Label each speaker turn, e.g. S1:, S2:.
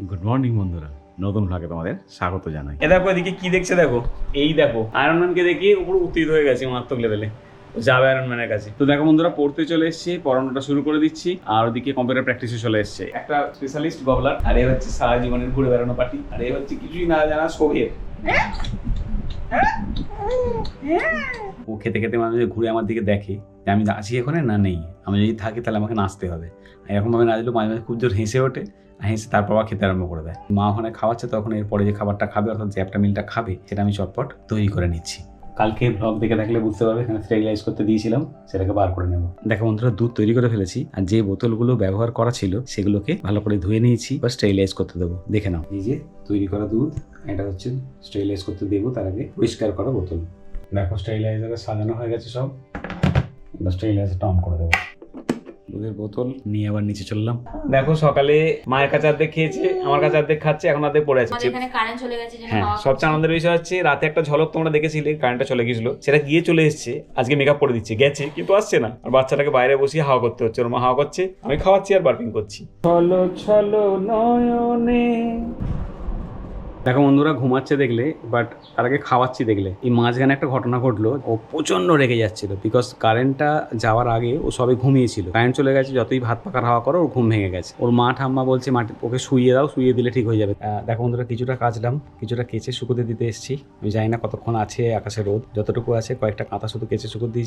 S1: Good morning বন্ধুরা, নতুন ভাগে তোমাদের স্বাগত জানাই।
S2: এ দেখো এদিকে কি দেখছে, দেখো এই দেখো আয়রন ম্যানকে দেখিয়ে উপর উত্তীত হয়ে গেছে মারাত্মক লেভেলে, যাবে আয়রন ম্যানের কাছে। তো দেখো বন্ধুরা, পড়তে চলে এসেছি, পড়ানোটা শুরু করে দিচ্ছি, আর ওদিকে কম্পিউটার প্র্যাকটিসে চলে এসছে একটা স্পেশালিস্ট গবলার, আর এ হচ্ছে সারা জীবনের ঘুরে বেড়ানো পার্টি, আর এ হচ্ছে কিছুই না জানা সোভিয়েত। ও খেতে খেতে মাঝে মাঝে ঘুরে আমার দিকে দেখে যে আমি আছি এখানে না নেই, আমি যদি থাকি তাহলে আমাকে নাচতে হবে। এরকম ভাবে নাচলেও মাঝে মাঝে খুব জোর হেসে ওঠে, আর হেসে তারপর আবার খেতে আরম্ভ করে দেয়। মা ওখানে খাওয়াচ্ছে, তখন এরপরে যে খাবারটা খাবে অর্থাৎ যে একটা মিলটা খাবে সেটা আমি চটপট তৈরি করে নিচ্ছি। কালকে ব্লগ দেখে থাকলে বুঝতে পারবে, এখানে স্টেরিলাইজ করতে দিয়েছিলাম, সেটাকে বার করে নেব। দেখো বন্ধুরা, দুধ তৈরি করে ফেলেছি, আর যে বোতলগুলো ব্যবহার করা ছিল সেগুলোকে ভালো করে ধুয়ে নিয়েছি, বা স্টেরিলাইজ করতে দেবো। দেখে নাও, এই যে তৈরি করা দুধ, এটা হচ্ছে স্টেরিলাইজ করতে দেবো তার আগে পরিষ্কার করা বোতল। দেখো স্টেরিলাইজারে সাজানো হয়ে গেছে সব, এবার স্টেরিলাইজারটা অন করে দেবো। দুধের বোতল নিয়ে আবার নিচে চললাম। দেখো সকালে মায়ের কাছে অর্ধেক খেয়েছে, আমার কাছে অর্ধেক খাচ্ছে, এখন অর্ধেক পড়ে আছে।
S3: এখানে কারেন্ট চলে গেছে,
S2: হ্যাঁ, সবচেয়ে আনন্দের বিষয় হচ্ছে রাতে একটা ঝলক তোমরা দেখেছিলে, কারেন্টটা চলে গিয়েছিল, সেটা গিয়ে চলে এসেছে। আজকে মেকআপ করে দিচ্ছে, গেছে কিন্তু আসছে না, আর বাচ্চাটাকে বাইরে বসিয়ে হাওয়া করতে হচ্ছে। ওর মা হাওয়া করছে, আমি খাওয়াচ্ছি আর বার্পিং করছি। ছলো ছলো নয়নে। দেখো বন্ধুরা, ঘুমাচ্ছে দেখলে, বাট তার আগে খাওয়াচ্ছি দেখলে। এই মাঝখানে একটা ঘটনা ঘটলো, ও প্রচন্ড রেগে যাচ্ছিল, বিকজ কারেন্টটা যাওয়ার আগে ও সবে ঘুমিয়েছিল। কারেন্ট চলে গেছে, যতই ভাত পাকার হাওয়া করো ওর ঘুম ভেঙে গেছে। ওর মা ঠাম্মা বলছে মাটি ওকে শুইয়ে দাও, শুইয়ে দিলে ঠিক হয়ে যাবে। দেখো বন্ধুরা, কিছুটা কাচলাম, কিছুটা কেচে শুকোতে দিতে এসেছি। আমি জানি না কতক্ষণ আছে আকাশে রোদ, যতটুকু আছে কয়েকটা কাঁথা শুধু কেচে শুকোতে দিয়েছি।